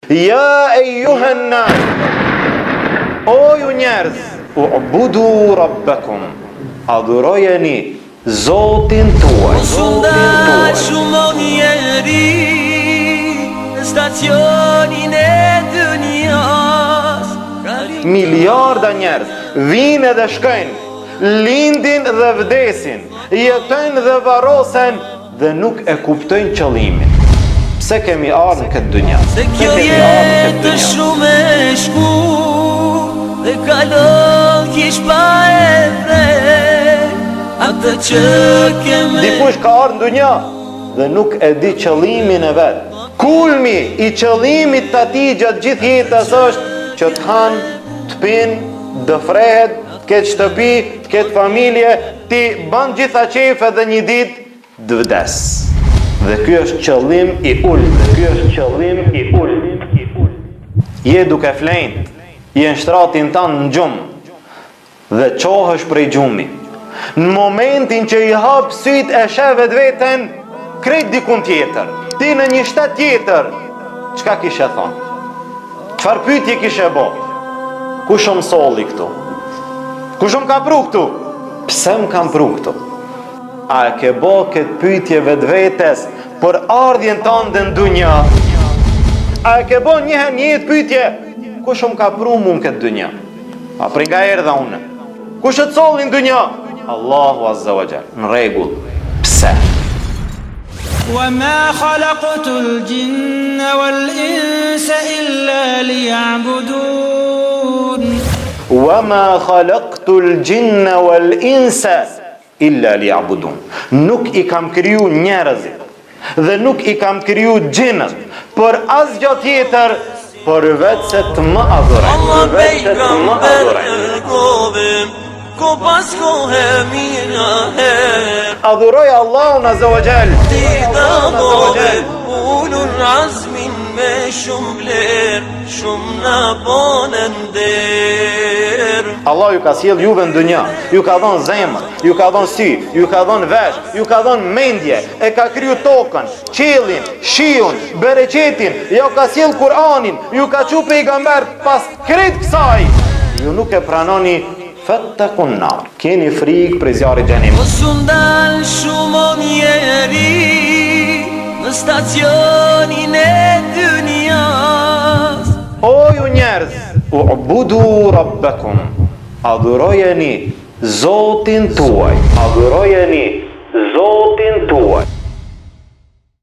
Ja ejuhen nas, o ju njerëz, u'budu rabbakum, adhurojeni Zotin tuaj. Shumon njeri në stacionin e dënjas. Miliarda njerëz vinë dhe shkojnë, lindin dhe vdesin, jetojnë dhe varosen dhe nuk e kuptojnë qëllimin. Pse kemi ardhur në këtë dynja? Se kjo jetë shumë e shkurt dhe kalon kish pa e vret atë që keme. Dikush ka ardhur në dynja dhe nuk e di qëllimin e vet. Kulmi i qëllimit të atij gjatë gjithë jetës është që të hanë, të pinë, të frehet, të ketë shtëpi, të ketë familje, ti bën gjitha qefe dhe një ditë të vdes. Dhe ky është qëllim i ulët. Je duke flenjt, je në shtratin tanë në gjumë dhe qohësh prej gjumi. Në momentin që i hap syt e sheh vetveten, krejt dikun tjetër. Ti në një shtet tjetër, çka kishe thonë? Çfarë pyetje kishe bo? Kush më solli këtu? Kush më ka pru këtu? Pse më kam pru këtu? A e ke bo këtë pyetje vetvetes për ardhjen tënde në dunja? A e ke bo njëherë një jetë pyetje? Kush më ka pru mu në këtë dunja? A prej nga erdha unë? Kush e të solli në dunja? Allahu Azza wa Jall. Në rregull. Pse? وما خلقت الجن والإنس إلا ليعبدون وما خلقت الجن والإنس إلا ليعبدون. Nuk i kam kriju njerëzit dhe nuk i kam kriju gjinët për asgjë tjetër për vetë se të më adhurojnë. Ko paskohe mira Adhuroj Allahun Azza wa Jall. Ti dhamove ulur azmin me shumë vler, shumë në bonën der. Allah ju ka sjell juve në dunja, ju ka dhënë zemër, ju ka dhënë sy, ju ka dhënë vesh, ju ka dhënë mendje, e ka kriju tokën, qiellin, shiun, bereqetin, ju ka sjell Kur'anin, ju ka çu pejgamber pas krejt kësaj. Ju nuk e pranoni. Fattakun nar. Keni frikë për zjarrin e xhenemit. Mos u ndal shumë njeri në stacionin e dynjas. O ju njerëz, u'budu rabbakum, adhurojeni Zotin tuaj.